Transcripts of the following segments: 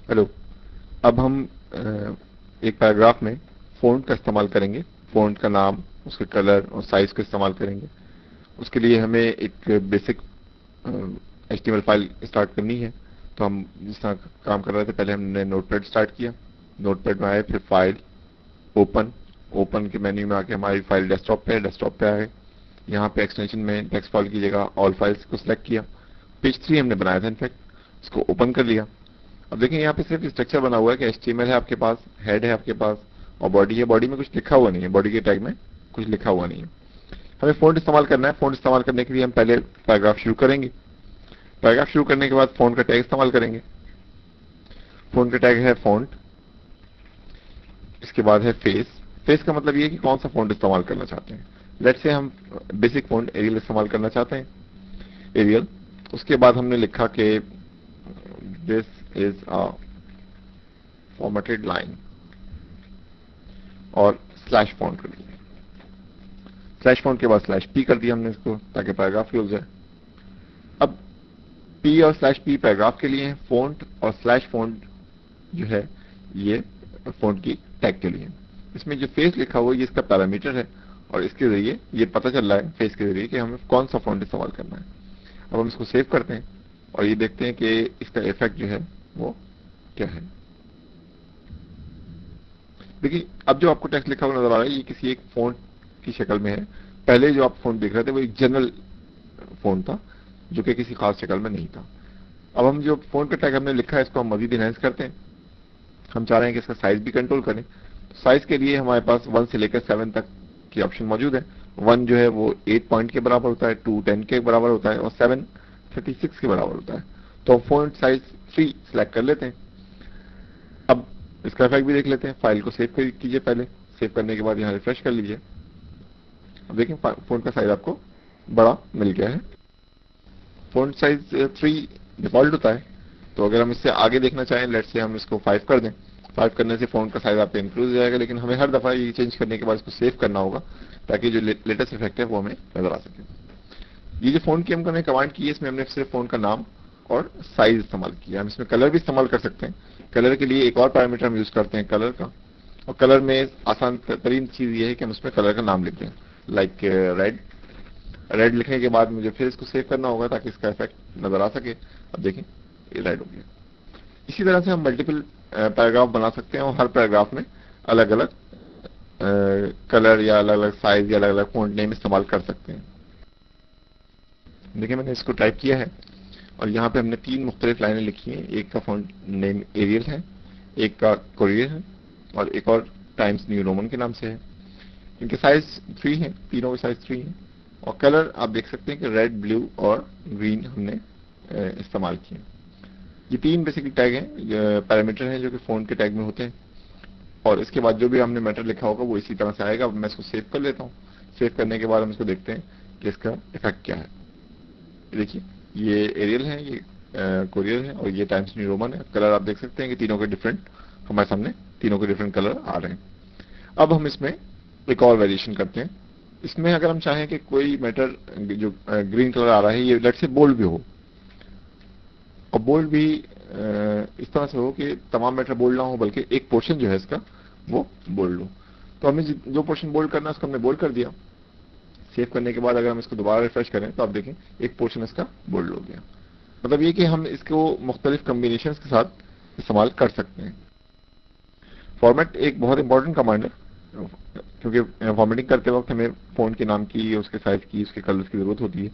Hello. अब हम एक पैराग्राफ में फ़ॉन्ट का इस्तेमाल करेंगे। फ़ॉन्ट का नाम, उसके कलर और साइज़ को इस्तेमाल करेंगे। उसके लिए हमें एक बेसिक एचटीएमएल फाइल स्टार्ट करनी है। तो हम जिस तरह काम कर रहे थे, पहले हमने नोटपैड स्टार्ट किया। नोटपैड में आए, फिर फाइल, ओपन। ओपन के मेन्यू में आके हमारी फाइल डेस्कटॉप पे है, डेस्कटॉप पे आए। यहाँ पे एक्सटेंशन में टेक्स्ट फाइल की जगह ऑल फाइल्स को सिलेक्ट किया। पेज 3 हमने बनाया था इनफैक्ट, इसको ओपन कर लिया। अब देखें यहाँ पे सिर्फ स्ट्रक्चर बना हुआ है कि एचटीएमएल है आपके पास, हेड है आपके पास और बॉडी है। बॉडी में कुछ लिखा हुआ नहीं है, बॉडी के टैग में कुछ लिखा हुआ नहीं है। हमें फ़ॉन्ट इस्तेमाल करना है। फ़ॉन्ट इस्तेमाल करने के लिए हम पहले पैराग्राफ शुरू करेंगे। पैराग्राफ शुरू करने के बाद फ़ॉन्ट का टैग इस्तेमाल करेंगे। फ़ॉन्ट का टैग है फ़ॉन्ट, इसके बाद है फेस। फेस का मतलब ये है कि कौन सा फ़ॉन्ट इस्तेमाल करना चाहते हैं। लेट्स से हम बेसिक फ़ॉन्ट एरियल इस्तेमाल करना चाहते हैं, एरियल। उसके बाद हमने लिखा कि this is a formatted line और स्लैश फ़ॉन्ट कर दिया। स्लैश फ़ॉन्ट के बाद स्लैश पी कर दिया हमने इसको, ताकि पैराग्राफ क्लोज जाए। अब पी और स्लैश पी पैराग्राफ के लिए है, फ़ॉन्ट और स्लैश फ़ॉन्ट जो है ये फ़ॉन्ट की टैग के लिए। इसमें जो फेस लिखा हुआ है ये इसका पैरामीटर है और इसके जरिए ये पता चल रहा है फेस के जरिए कि हमें कौन सा फ़ॉन्ट इस्तेमाल करना है। अब हम इसको सेव करते हैं और ये देखते हैं कि इसका इफेक्ट जो है वो क्या है। देखिए, अब जो आपको टेक्स्ट लिखा हुआ नजर आ रहा है ये किसी एक फ़ॉन्ट की शक्ल में है। पहले जो आप फ़ॉन्ट देख रहे थे वो एक जनरल फ़ॉन्ट था जो कि किसी खास शक्ल में नहीं था। अब हम जो फ़ॉन्ट का टैग हमने लिखा है इसको हम मजीद इनहेंस करते हैं। हम चाह रहे हैं कि इसका साइज भी कंट्रोल करें। तो साइज के लिए हमारे पास 1 से लेकर 7 तक की ऑप्शन मौजूद है। 1 जो है वो 8 पॉइंट के बराबर होता है, 2 10 के बराबर होता है और 7 36 के बराबर होता है। तो हम फॉन्ट साइज 3 सेलेक्ट कर लेते हैं। अब इसका इफेक्ट भी देख लेते हैं। फाइल को सेव कीजिए पहले। सेव करने के बाद यहाँ रिफ्रेश कर लीजिए। अब देखें फॉन्ट का साइज आपको बड़ा मिल गया है। फॉन्ट साइज 3 डिफॉल्ट होता है। तो अगर हम इससे आगे देखना चाहें, लेट से हम इसको 5 कर दें। 5 करने से फॉन्ट का साइज आपका इंक्रीज हो जाएगा, लेकिन हमें हर दफा ये चेंज करने के बाद इसको सेव करना होगा ताकि जो लेटेस्ट इफेक्ट है वो हमें नजर आ सके। ये जो फोन की हमने कमांड की है इसमें हमने सिर्फ फोन का नाम और साइज इस्तेमाल किया। हम इसमें कलर भी इस्तेमाल कर सकते हैं। कलर के लिए एक और पैरामीटर हम यूज करते हैं कलर का। और कलर में आसान तरीन चीज ये है कि हम उसमें कलर का नाम लिख दें, लाइक रेड। रेड लिखने के बाद मुझे फिर इसको सेव करना होगा ताकि इसका इफेक्ट नजर आ सके। अब देखें ये रेड हो गया। इसी तरह से हम मल्टीपल पैराग्राफ बना सकते हैं और हर पैराग्राफ में अलग अलग कलर या अलग अलग साइज या अलग अलग फॉन्ट नेम इस्तेमाल कर सकते हैं। देखिए मैंने इसको टाइप किया है और यहाँ पे हमने 3 मुख्तलिफ लाइनें लिखी हैं। एक का फॉन्ट नेम एरियल है, एक का कोरियर है और एक और टाइम्स न्यू रोमन के नाम से है। इनके साइज 3 हैं, तीनों के साइज 3 हैं। और कलर आप देख सकते हैं कि रेड, ब्लू और ग्रीन हमने इस्तेमाल किए। ये 3 बेसिकली टैग हैं, पैरामीटर हैं जो कि फॉन्ट के टैग में होते हैं। और इसके बाद जो भी हमने मैटर लिखा होगा वो इसी तरह से आएगा। अब मैं इसको सेव कर लेता हूँ। सेव करने के बाद हम इसको देखते हैं कि इसका इफेक्ट क्या है। देखिए ये एरियल है, ये कोरियर है और ये टाइम्स न्यू रोमन है। कलर आप देख सकते हैं कि तीनों के डिफरेंट हमारे सामने तीनों के डिफरेंट कलर आ रहे हैं। अब हम इसमें एक और वेरिएशन करते हैं। इसमें अगर हम चाहें कि कोई मैटर जो ग्रीन कलर आ रहा है ये लेट से बोल्ड भी हो, और बोल्ड भी इस तरह से हो कि तमाम मैटर बोल्ड ना हो बल्कि एक पोर्शन जो है इसका वो बोल्ड हो। तो हमें जो पोर्शन बोल्ड करना है उसको हमने बोल्ड कर दिया। सेव करने के बाद अगर हम इसको दोबारा रिफ्रेश करें तो आप देखें एक पोर्शन इसका बोल्ड हो गया। मतलब ये कि हम इसको मुख्तलिफ कम्बिनेशन के साथ इस्तेमाल कर सकते हैं। फॉर्मेट एक बहुत इंपॉर्टेंट कमांड है क्योंकि फॉर्मेटिंग करते वक्त हमें फ़ॉन्ट के नाम की, उसके साइज की, उसके कलर्स की जरूरत होती है।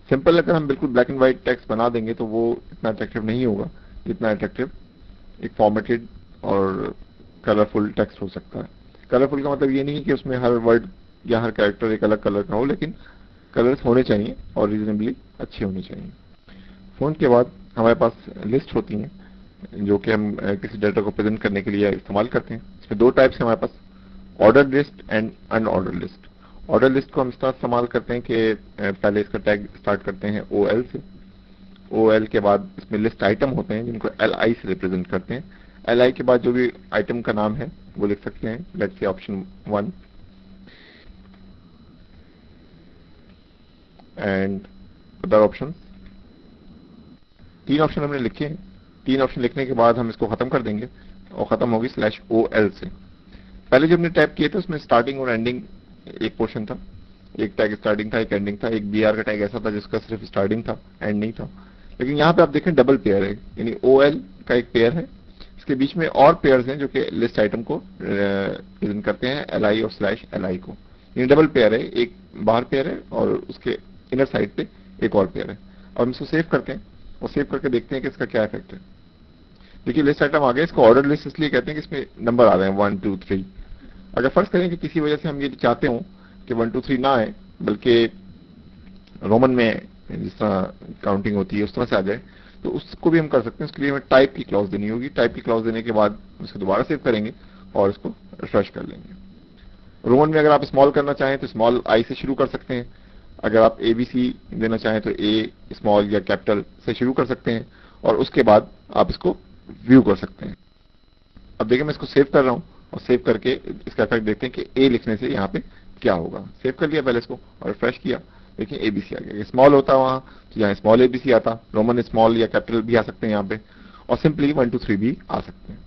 सिंपल अगर हम बिल्कुल ब्लैक एंड व्हाइट टेक्स्ट बना देंगे तो वो इतना अट्रैक्टिव नहीं होगा जितना अट्रैक्टिव एक फॉर्मेटेड और कलरफुल टेक्स्ट हो सकता है। कलरफुल का मतलब ये नहीं कि उसमें हर वर्ड या हर कैरेक्टर एक अलग कलर का हो, लेकिन कलर्स होने चाहिए और रीजनेबली अच्छे होने चाहिए। फ़ॉन्ट के बाद हमारे पास लिस्ट होती हैं जो कि हम किसी डाटा को प्रेजेंट करने के लिए इस्तेमाल करते हैं। इसमें 2 टाइप्स हैं हमारे पास, order list and unorder list. Order list को हम इस तरह इस्तेमाल करते हैं कि पहले इसका टैग स्टार्ट करते हैं OL से। OL के बाद इसमें लिस्ट आइटम होते हैं जिनको LI से रिप्रेजेंट करते हैं। LI के बाद जो भी आइटम का नाम है वो लिख सकते हैं, let's say option 1 and other option. 3 option हमने लिखे हैं 3 ऑप्शन लिखने के बाद हम इसको खत्म कर देंगे और खत्म होगी /OL से। पहले जो हमने टाइप किए थे उसमें स्टार्टिंग और एंडिंग एक पोर्शन था, एक टैग स्टार्टिंग था, एक एंडिंग था, एक BR का टैग ऐसा था जिसका सिर्फ स्टार्टिंग था, एंड नहीं था। लेकिन यहाँ पे आप देखें डबल पेयर है, यानी OL का एक पेयर है, इसके बीच में और पेयर्स हैं जो कि लिस्ट आइटम को प्रेजेंट करते हैं, LI और /LI को, यानी डबल पेयर है, एक बाहर पेयर है और उसके इनर साइड पे एक और पेयर है। अब हम इसको सेव करते हैं और सेव करके देखते हैं कि इसका क्या इफेक्ट है। देखिए लिस्ट आइटम आ गया, इसको ऑर्डर लिस्ट इसलिए कहते हैं कि इसमें नंबर आ रहे हैं 1 2 3। अगर फर्ज करें कि किसी वजह से हम ये चाहते हो कि 1 2 3 ना आए बल्कि रोमन में जिस तरह काउंटिंग होती है उस तरह से आ जाए, तो उसको भी हम कर सकते हैं। उसके लिए हमें टाइप की क्लॉज देनी होगी, टाइप की क्लॉज देने के बाद उसको दोबारा सेव करेंगे और इसको रिफ्रेश कर लेंगे। रोमन में अगर आप स्मॉल करना चाहें तो स्मॉल I से शुरू कर सकते हैं, अगर आप ABC देना चाहें तो A स्मॉल या कैपिटल से शुरू कर सकते हैं और उसके बाद आप इसको व्यू कर सकते हैं। अब देखिए मैं इसको सेव कर रहा हूं और सेव करके इसका इफेक्ट देखते हैं कि A लिखने से यहाँ पे क्या होगा। सेव कर लिया पहले इसको और रिफ्रेश किया, देखिए ABC आ गया। स्मॉल होता वहां तो यहाँ स्मॉल ABC आता, रोमन स्मॉल या कैपिटल भी आ सकते हैं यहाँ पे, और सिंपली 1 2 3 भी आ सकते हैं।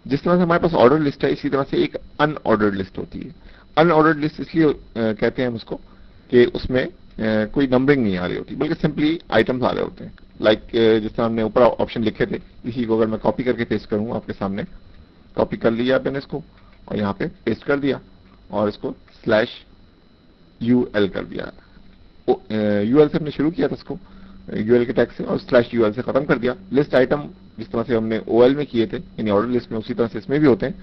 जिस तरह से हमारे पास ऑर्डर लिस्ट है इसी तरह से एक अनऑर्डर्ड लिस्ट होती है। अनऑर्डर्ड लिस्ट इसलिए कहते हैं हम उसको कि उसमें कोई नंबरिंग नहीं आ रही होती बल्कि सिंपली आइटम्स आ रहे होते हैं। लाइक जिस तरह हमने ऊपर ऑप्शन लिखे थे, इसी को अगर मैं कॉपी करके पेस्ट करूं आपके सामने, कॉपी कर लिया मैंने इसको और यहाँ पे पेस्ट कर दिया और इसको /UL कर दिया। UL से हमने शुरू किया था इसको, UL के टैग से, और /UL से खत्म कर दिया। लिस्ट आइटम जिस तरह से हमने OL में किए थे यानी ऑर्डर लिस्ट में, उसी तरह से इसमें भी होते हैं,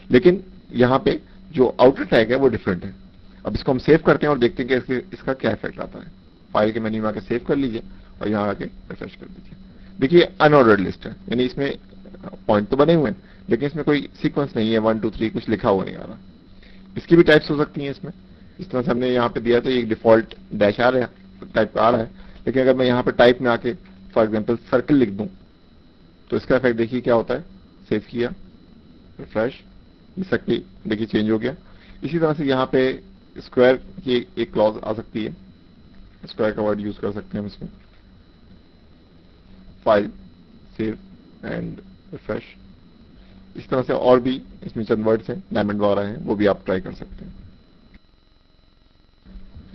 लेकिन यहाँ पे जो आउटर टैग है वो डिफरेंट है। अब इसको हम सेव करते हैं और देखते हैं कि इसका क्या इफेक्ट आता है। फाइल के मेन्यू में आके सेव कर लीजिए और यहाँ आके रिफ्रेश कर दीजिए। देखिए अनऑर्डर्ड लिस्ट है, यानी इसमें पॉइंट तो बने हुए हैं लेकिन इसमें कोई सीक्वेंस नहीं है, 1 2 3 कुछ लिखा हुआ नहीं आ रहा। इसकी भी टाइप्स हो सकती हैं इसमें, इस तरह से हमने यहाँ पे दिया तो एक डिफॉल्ट डैश आ रहा है, टाइप आ रहा है, लेकिन अगर मैं यहाँ पे टाइप में आके फॉर एग्जाम्पल सर्कल लिख दूं तो इसका इफेक्ट देखिए क्या होता है। सेव किया, रिफ्रेश, सर्कल देखिए चेंज हो गया। इसी तरह से यहाँ पे स्क्वायर की एक क्लॉज आ सकती है, स्क्वायर का वर्ड यूज कर सकते हैं हम इसमें। File, save and refresh. इस तरह से और भी इसमें चंद वर्ड्स हैं डायमंड वाला है, वो भी आप ट्राई कर सकते हैं।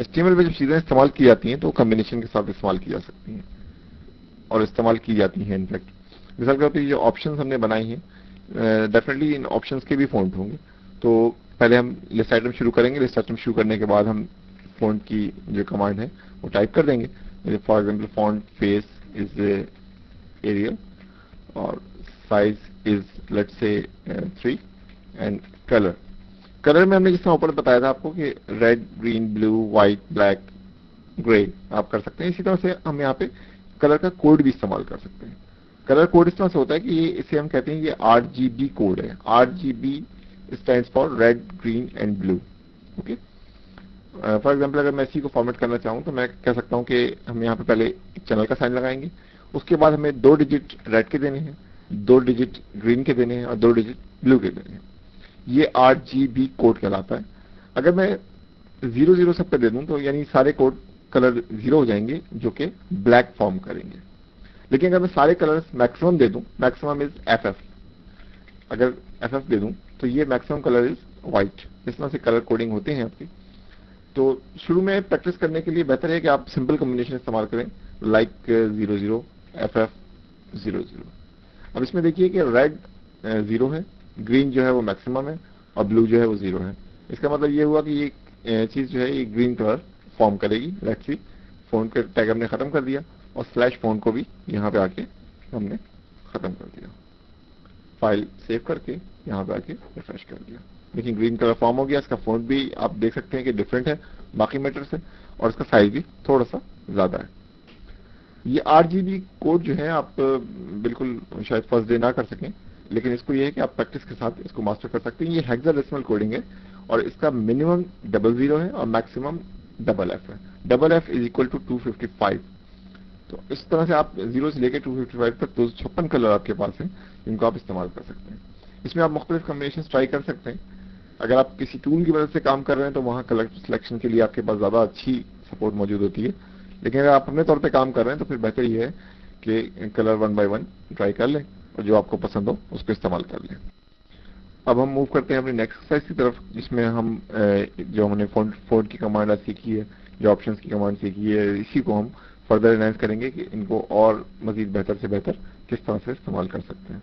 HTML में जब चीजें इस्तेमाल की जाती हैं तो कॉम्बिनेशन के साथ इस्तेमाल की जा सकती हैं और इस्तेमाल की जाती हैं। इनफैक्ट मिसाल के तौर पर जो ऑप्शंस हमने बनाई हैं, डेफिनेटली इन ऑप्शंस के भी फॉन्ट होंगे। तो पहले हम लिस्ट आइटम शुरू करेंगे, लिस्ट आइटम शुरू करने के बाद हम फॉन्ट की जो कमांड है वो टाइप कर देंगे। For example font face is Arial और size is let's say 3 and colour. Colour में हमने जिस तरह ऊपर बताया था आपको कि red, green, blue, white, black, grey आप कर सकते हैं। इसी तरह से हम यहाँ पे कलर का कोड भी इस्तेमाल कर सकते हैं। कलर कोड इस तरह से होता है कि ये इसे हम कहते हैं ये RGB कोड है। RGB stands for red, green and blue. Okay, for example अगर मैं इसी को फॉर्मेट करना चाहूँ तो मैं कह सकता हूँ कि हम यहाँ पे पहले एक चैनल का साइन लगाएंगे, उसके बाद हमें 2 डिजिट रेड के देने हैं, 2 डिजिट ग्रीन के देने हैं और 2 डिजिट ब्लू के देने हैं। ये RGB कोड कहलाता है। अगर मैं 0 सब पे दे दूं तो यानी सारे कोड कलर 0 हो जाएंगे जो कि ब्लैक फॉर्म करेंगे। लेकिन अगर मैं सारे कलर्स मैक्सिमम दे दूं, मैक्सिमम इज FF, अगर FF दे दूं तो ये मैक्सिमम कलर इज व्हाइट। इस तरह से कलर कोडिंग होते हैं आपकी। तो शुरू में प्रैक्टिस करने के लिए बेहतर है कि आप सिंपल कॉम्बिनेशन इस्तेमाल करें, लाइक 00 FF 00। अब इसमें देखिए कि रेड 0 है, ग्रीन जो है वो मैक्सिमम है और ब्लू जो है वो 0 है। इसका मतलब ये हुआ कि ये चीज जो है ये ग्रीन कलर फॉर्म करेगी। लेट्स सी, फोन के टैग हमने खत्म कर दिया और /फोन को भी यहाँ पे आके हमने खत्म कर दिया। फाइल सेव करके यहाँ पे आके रिफ्रेश कर दिया। लेकिन ग्रीन कलर फॉर्म हो गया। इसका फॉन्ट भी आप देख सकते हैं कि डिफरेंट है बाकी मैटर से और इसका साइज भी थोड़ा सा ज्यादा है। ये RGB कोड जो है आप बिल्कुल शायद फर्स्ट डे ना कर सकें, लेकिन इसको ये है कि आप प्रैक्टिस के साथ इसको मास्टर कर सकते हैं। ये हेक्साडेसिमल कोडिंग है और इसका मिनिमम 00 है और मैक्सिमम FF है। FF is equal to 255। तो इस तरह से आप 0 से लेकर 255 तक 256 कलर आपके पास हैं जिनको आप इस्तेमाल कर सकते हैं। इसमें आप मुख्तलिफ कॉम्बिनेशन ट्राई कर सकते हैं। अगर आप किसी टूल की मदद से काम कर रहे हैं तो वहाँ कलर सिलेक्शन के लिए आपके पास ज्यादा अच्छी सपोर्ट मौजूद होती है। लेकिन अगर आप अपने तौर पे काम कर रहे हैं तो फिर बेहतर ये है कि कलर 1 बाय 1 ट्राई कर लें और जो आपको पसंद हो उसको इस्तेमाल कर लें। अब हम मूव करते हैं अपनी नेक्स्ट एक्सरसाइज की तरफ, जिसमें हम जो हमने फोल्ड की कमांड आज सीखी है, जो ऑप्शंस की कमांड सीखी है, इसी को हम फर्दर एनहांस करेंगे कि इनको और मजीद बेहतर से बेहतर किस तरह से इस्तेमाल कर सकते हैं।